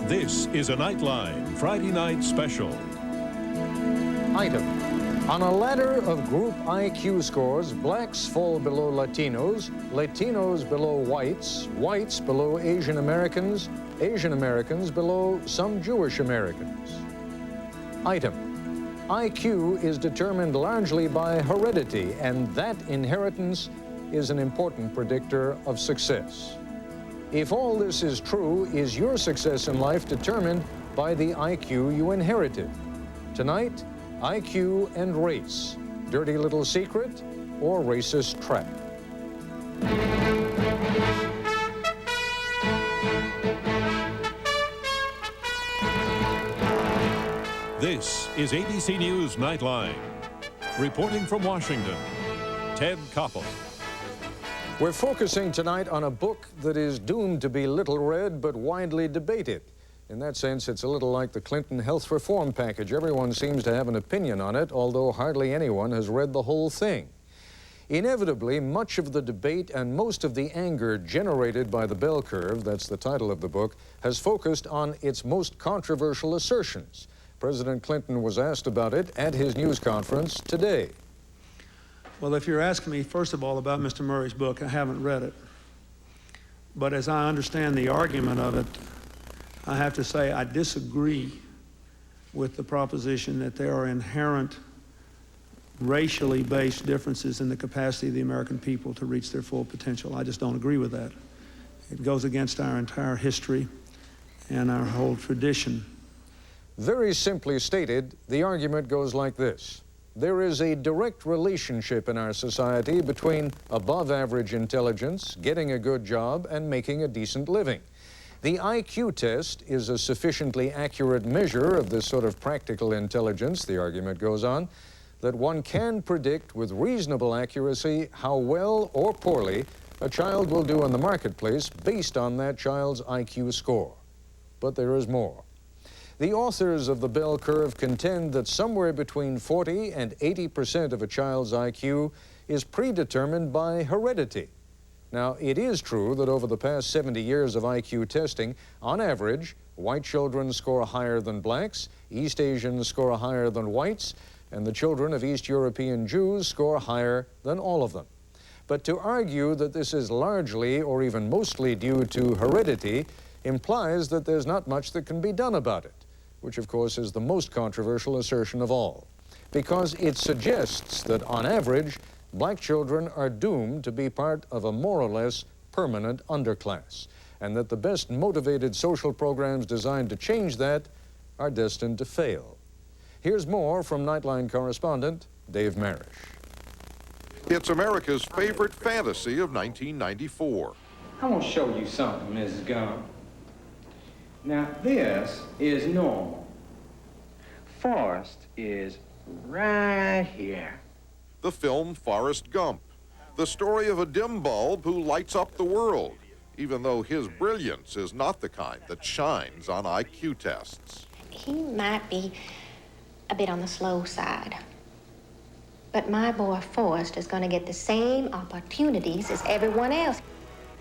This is a Nightline Friday night special. Item. On a ladder of group IQ scores, blacks fall below Latinos, Latinos below whites, whites below Asian Americans, Asian Americans below some Jewish Americans. Item. IQ is determined largely by heredity, and that inheritance is an important predictor of success. If all this is true, is your success in life determined by the IQ you inherited? Tonight, IQ and race, dirty little secret or racist trap? This is ABC News Nightline. Reporting from Washington, Ted Koppel. We're focusing tonight on a book that is doomed to be little read but widely debated. In that sense, it's a little like the Clinton health reform package. Everyone seems to have an opinion on it, although hardly anyone has read the whole thing. Inevitably, much of the debate and most of the anger generated by the bell curve, that's the title of the book, has focused on its most controversial assertions. President Clinton was asked about it at his news conference today. Well, if you're asking me, first of all, about Mr. Murray's book, I haven't read it. But as I understand the argument of it, I have to say I disagree with the proposition that there are inherent racially based differences in the capacity of the American people to reach their full potential. I just don't agree with that. It goes against our entire history and our whole tradition. Very simply stated, the argument goes like this. There is a direct relationship in our society between above average intelligence, getting a good job, and making a decent living. The IQ test is a sufficiently accurate measure of this sort of practical intelligence, the argument goes on, that one can predict with reasonable accuracy how well or poorly a child will do in the marketplace based on that child's IQ score. But there is more. The authors of the bell curve contend that somewhere between 40 and 80% of a child's IQ is predetermined by heredity. Now, it is true that over the past 70 years of IQ testing, on average, white children score higher than blacks, East Asians score higher than whites, and the children of East European Jews score higher than all of them. But to argue that this is largely or even mostly due to heredity implies that there's not much that can be done about it, which of course is the most controversial assertion of all, because it suggests that on average, black children are doomed to be part of a more or less permanent underclass, and that the best motivated social programs designed to change that are destined to fail. Here's more from Nightline correspondent Dave Marish. It's America's favorite fantasy of 1994. I want to show you something, Mrs. Gump. Now, this is normal. Forrest is right here. The film Forrest Gump, the story of a dim bulb who lights up the world, even though his brilliance is not the kind that shines on IQ tests. He might be a bit on the slow side, but my boy Forrest is going to get the same opportunities as everyone else.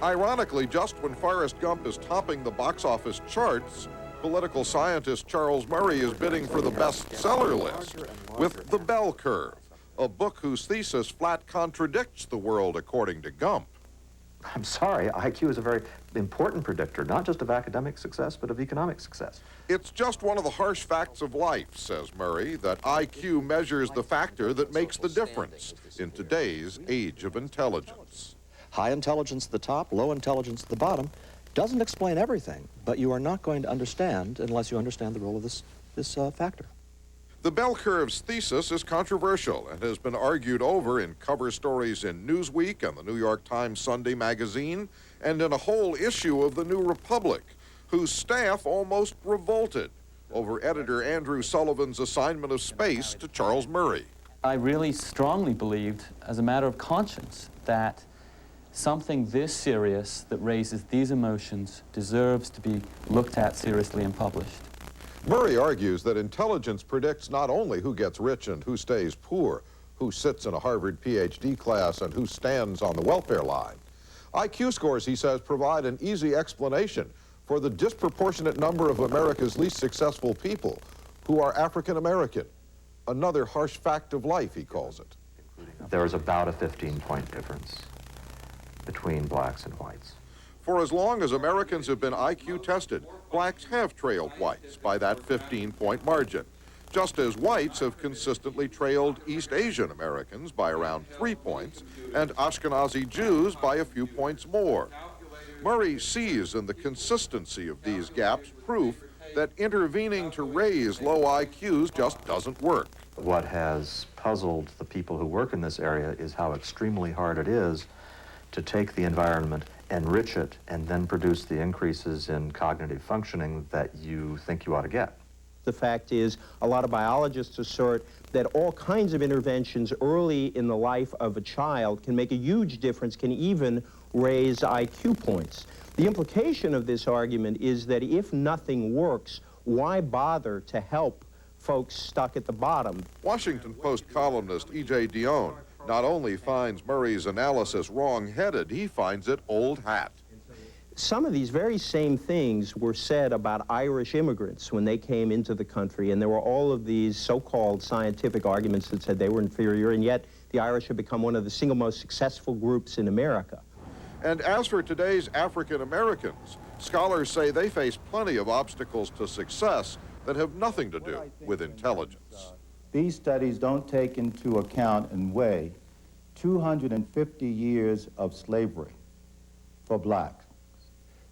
Ironically, just when Forrest Gump is topping the box office charts, political scientist Charles Murray is bidding for the bestseller list with The Bell Curve, a book whose thesis flat contradicts the world according to Gump. I'm sorry, IQ is a very important predictor, not just of academic success, but of economic success. It's just one of the harsh facts of life, says Murray, that IQ measures the factor that makes the difference in today's age of intelligence. High intelligence at the top, low intelligence at the bottom doesn't explain everything, but you are not going to understand unless you understand the role of this factor. The Bell Curve's thesis is controversial and has been argued over in cover stories in Newsweek and the New York Times Sunday magazine and in a whole issue of the New Republic, whose staff almost revolted over editor Andrew Sullivan's assignment of space to Charles Murray. I really strongly believed, as a matter of conscience, that something this serious that raises these emotions deserves to be looked at seriously and published. Murray argues that intelligence predicts not only who gets rich and who stays poor, who sits in a Harvard PhD class and who stands on the welfare line. IQ scores, he says, provide an easy explanation for the disproportionate number of America's least successful people who are African American. Another harsh fact of life, he calls it. There is about a 15-point difference between blacks and whites. For as long as Americans have been IQ tested, blacks have trailed whites by that 15-point margin, just as whites have consistently trailed East Asian Americans by around 3 points and Ashkenazi Jews by a few points more. Murray sees in the consistency of these gaps proof that intervening to raise low IQs just doesn't work. What has puzzled the people who work in this area is how extremely hard it is to take the environment, enrich it, and then produce the increases in cognitive functioning that you think you ought to get. The fact is, a lot of biologists assert that all kinds of interventions early in the life of a child can make a huge difference, can even raise IQ points. The implication of this argument is that if nothing works, why bother to help folks stuck at the bottom? Washington Post columnist E.J. Dionne not only finds Murray's analysis wrong-headed, he finds it old hat. Some of these very same things were said about Irish immigrants when they came into the country, and there were all of these so-called scientific arguments that said they were inferior, and yet the Irish have become one of the single most successful groups in America. And as for today's African Americans, scholars say they face plenty of obstacles to success that have nothing to do with intelligence. These studies don't take into account and weigh 250 years of slavery for blacks.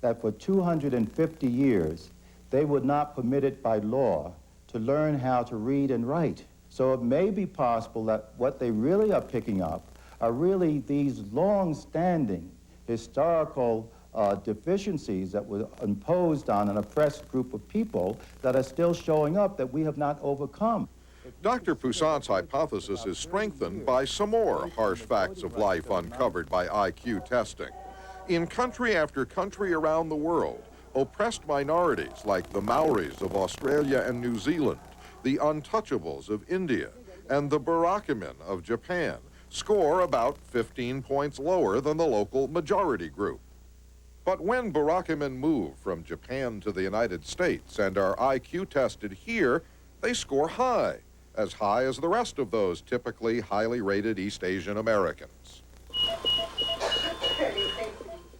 That for 250 years, they were not permitted by law to learn how to read and write. So it may be possible that what they really are picking up are really these long-standing historical deficiencies that were imposed on an oppressed group of people that are still showing up that we have not overcome. Dr. Poussin's hypothesis is strengthened by some more harsh facts of life uncovered by IQ testing. In country after country around the world, oppressed minorities like the Maoris of Australia and New Zealand, the untouchables of India, and the Barakimen of Japan score about 15 points lower than the local majority group. But when Barakimen move from Japan to the United States and are IQ tested here, they score high as the rest of those typically highly rated East Asian Americans.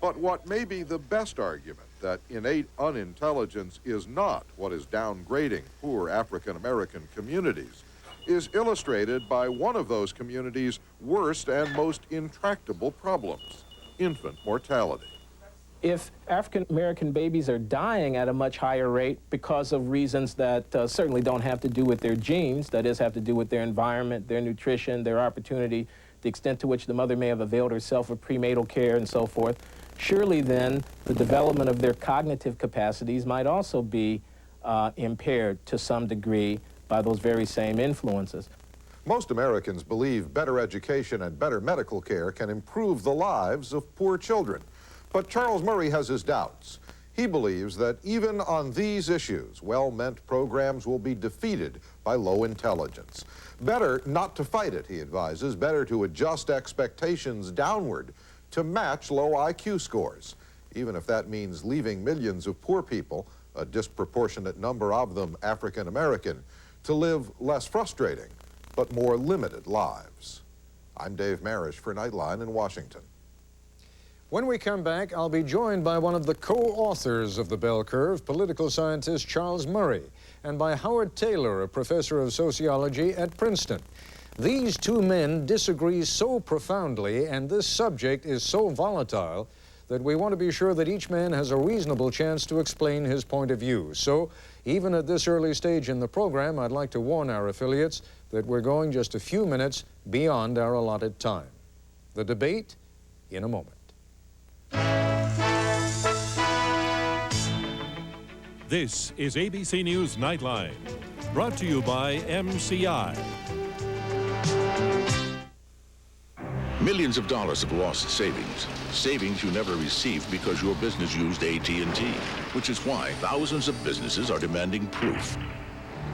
But what may be the best argument that innate unintelligence is not what is downgrading poor African American communities is illustrated by one of those communities' worst and most intractable problems: infant mortality. If African American babies are dying at a much higher rate because of reasons that certainly don't have to do with their genes, that is, have to do with their environment, their nutrition, their opportunity, the extent to which the mother may have availed herself of prenatal care and so forth, surely then the development of their cognitive capacities might also be impaired to some degree by those very same influences. Most Americans believe better education and better medical care can improve the lives of poor children. But Charles Murray has his doubts. He believes that even on these issues, well-meant programs will be defeated by low intelligence. Better not to fight it, he advises. Better to adjust expectations downward to match low IQ scores, even if that means leaving millions of poor people, a disproportionate number of them African American, to live less frustrating but more limited lives. I'm Dave Marish for Nightline in Washington. When we come back, I'll be joined by one of the co-authors of The Bell Curve, political scientist Charles Murray, and by Howard Taylor, a professor of sociology at Princeton. These two men disagree so profoundly, and this subject is so volatile, that we want to be sure that each man has a reasonable chance to explain his point of view. So, even at this early stage in the program, I'd like to warn our affiliates that we're going just a few minutes beyond our allotted time. The debate in a moment. This is ABC News Nightline, brought to you by MCI. Millions of dollars of lost savings. Savings you never received because your business used AT&T, which is why thousands of businesses are demanding proof.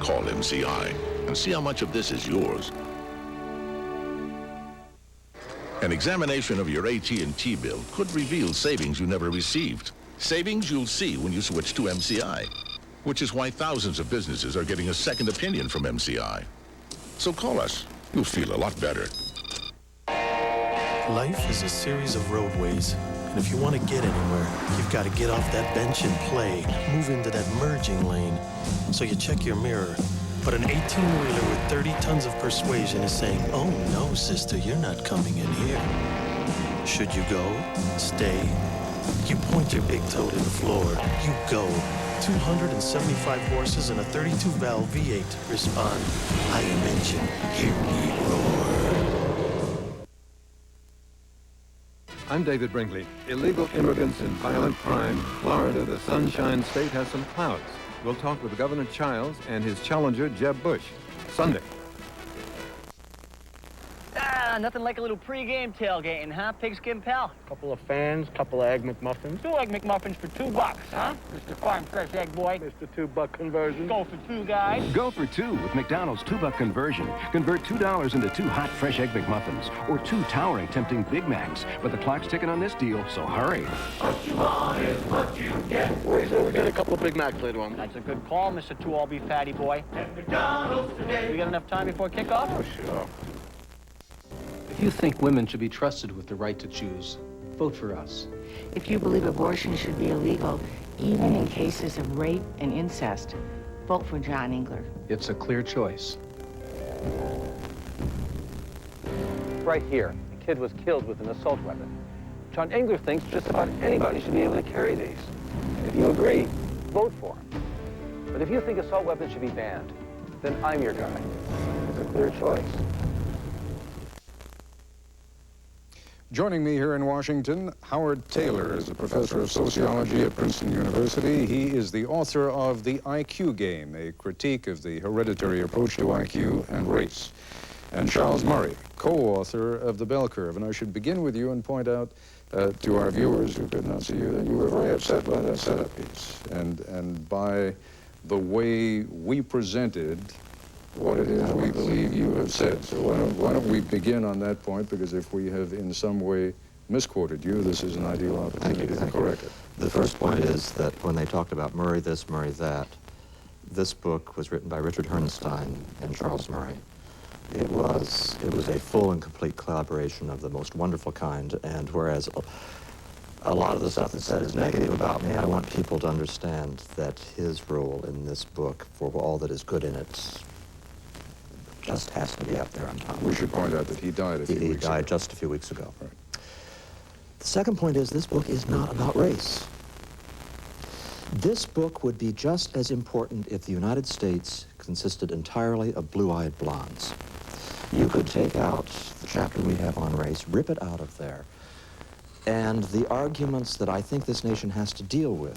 Call MCI and see how much of this is yours. An examination of your AT&T bill could reveal savings you never received. Savings you'll see when you switch to MCI, which is why thousands of businesses are getting a second opinion from MCI. So call us. You'll feel a lot better. Life is a series of roadways, and if you want to get anywhere, you've got to get off that bench and play, move into that merging lane. So you check your mirror, but an 18-wheeler with 30 tons of persuasion is saying, "Oh no, sister, you're not coming in here." Should you go? Stay? You point your big toe to the floor. You go. 275 horses and a 32-valve V8 respond. I am engine. Hear me roar. I'm David Brinkley. Illegal immigrants and violent crime. Florida, the Sunshine State, has some clouds. We'll talk with Governor Childs and his challenger, Jeb Bush. Sunday. Nothing like a little pregame tailgating, huh, Pigskin Pal? Couple of fans, couple of Egg McMuffins. 2 Egg McMuffins for $2, huh? Mr. Farm Fresh Egg Boy. Mr. $2 conversion. Go for 2, guys. Go for 2 with McDonald's $2 conversion. Convert $2 into 2 hot, fresh Egg McMuffins or 2 towering, tempting Big Macs. But the clock's ticking on this deal, so hurry. What you want is what you get. We'll get a couple of Big Macs later on. That's a good call, Mr. 2 All Beef Fatty Boy. At McDonald's today. We got enough time before kickoff? Oh, sure. If you think women should be trusted with the right to choose, vote for us. If you believe abortion should be illegal, even in cases of rape and incest, vote for John Engler. It's a clear choice. Right here, a kid was killed with an assault weapon. John Engler thinks just about anybody should be able to carry these. If you agree, vote for him. But if you think assault weapons should be banned, then I'm your guy. It's a clear choice. Joining me here in Washington, Howard Taylor is a professor of sociology at Princeton University. He is the author of The IQ Game, a critique of the hereditary approach to IQ and race. And Charles Murray, co-author of The Bell Curve. And I should begin with you and point out to our viewers who could not see you that you were very upset by that setup piece and by the way we presented what it is we believe you have said. So why don't we begin on that point, because if we have in some way misquoted you, this is an ideal opportunity to correct it. The first point is that when they talked about Murray this, Murray that, this book was written by Richard Herrnstein and Charles Murray. It was a full and complete collaboration of the most wonderful kind, and whereas a lot of the stuff that's said is negative about me, I want people to understand that his role in this book, for all that is good in it, just has to be up there on top. We should point out that he died a few weeks ago. He died just a few weeks ago. Right. The second point is this book is not about race. This book would be just as important if the United States consisted entirely of blue-eyed blondes. You could take out the chapter we have on race, rip it out of there, and the arguments that I think this nation has to deal with